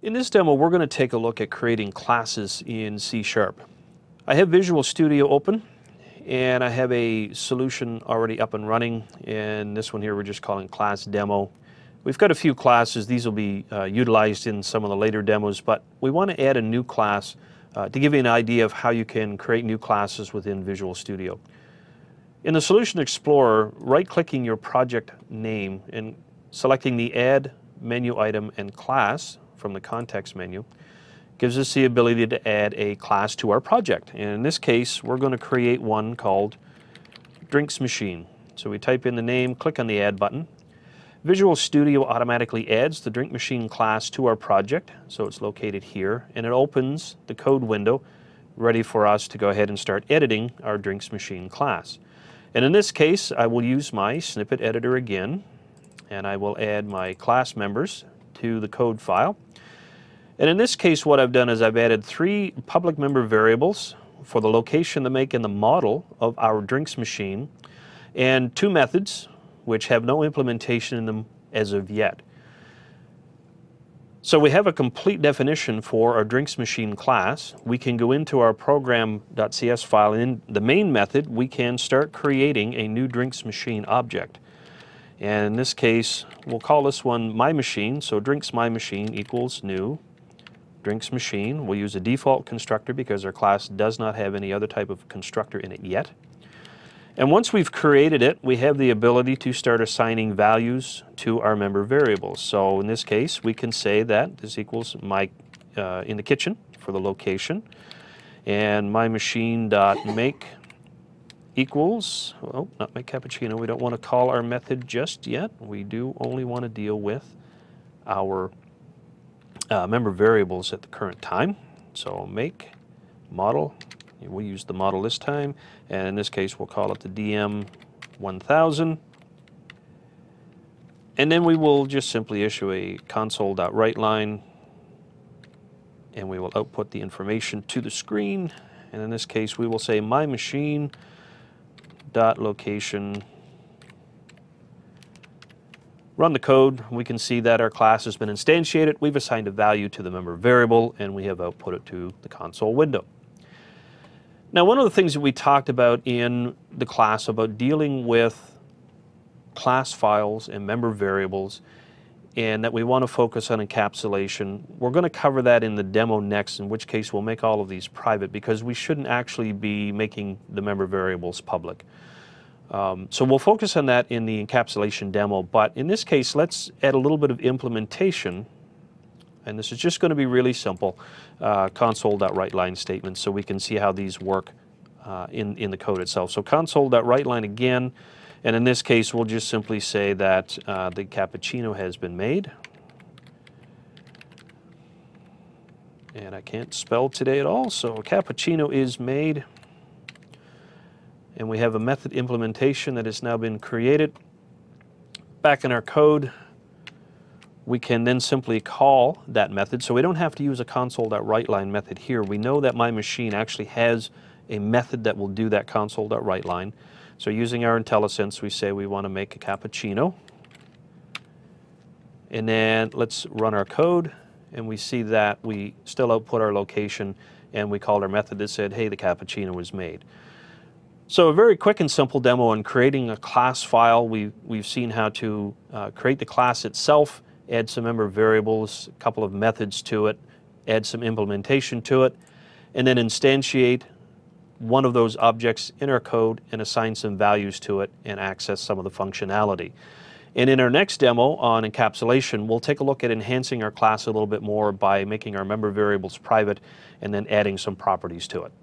In this demo, we're going to take a look at creating classes in C#. I have Visual Studio open, and I have a solution already up and running, and this one here we're just calling Class Demo. We've got a few classes. These will be utilized in some of the later demos, but we want to add a new class to give you an idea of how you can create new classes within Visual Studio. In the Solution Explorer, right-clicking your project name and selecting the Add menu item and Class from the context menu gives us the ability to add a class to our project. And in this case, we're going to create one called Drinks Machine. So we type in the name, click on the Add button. Visual Studio automatically adds the Drink Machine class to our project, so it's located here, and it opens the code window ready for us to go ahead and start editing our Drinks Machine class. And in this case, I will use my snippet editor again, and I will add my class members to the code file. And in this case, what I've done is I've added 3 public member variables for the location, the make, and the model of our Drinks Machine, and 2 methods which have no implementation in them as of yet. So we have a complete definition for our Drinks Machine class. We can go into our program.cs file, and in the main method we can start creating a new Drinks Machine object. And in this case, we'll call this one My Machine. So Drinks My Machine equals new Drinks Machine. We'll use a default constructor because our class does not have any other type of constructor in it yet. And once we've created it, we have the ability to start assigning values to our member variables. So in this case, we can say that this equals my in the kitchen for the location, and my machine.make equals, oh, not make cappuccino. We don't want to call our method just yet. We do only want to deal with our member variables at the current time. So make model. We'll use the model this time, and in this case we'll call it the DM1000, and then we will just simply issue a console.writeLine, and we will output the information to the screen. And in this case we will say my machine dot location. Run the code. We can see that our class has been instantiated. We've assigned a value to the member variable, and we have output it to the console window. Now, one of the things that we talked about in the class about dealing with class files and member variables, and that we want to focus on encapsulation, we're going to cover that in the demo next, in which case we'll make all of these private because we shouldn't actually be making the member variables public. So we'll focus on that in the encapsulation demo, but in this case, let's add a little bit of implementation. And this is just going to be really simple, console.writeLine statements, so we can see how these work in the code itself. So console.writeLine again, and in this case we'll just simply say that the cappuccino has been made. And I can't spell today at all, so cappuccino is made. And we have a method implementation that has now been created. Back in our code, we can then simply call that method. So we don't have to use a console.writeLine method here. We know that my machine actually has a method that will do that console.writeLine. So using our IntelliSense, we say we want to make a cappuccino. And then let's run our code, and we see that we still output our location, and we called our method that said, hey, the cappuccino was made. So a very quick and simple demo on creating a class file. We've seen how to create the class itself, add some member variables, a couple of methods to it, add some implementation to it, and then instantiate one of those objects in our code and assign some values to it and access some of the functionality. And in our next demo on encapsulation, we'll take a look at enhancing our class a little bit more by making our member variables private and then adding some properties to it.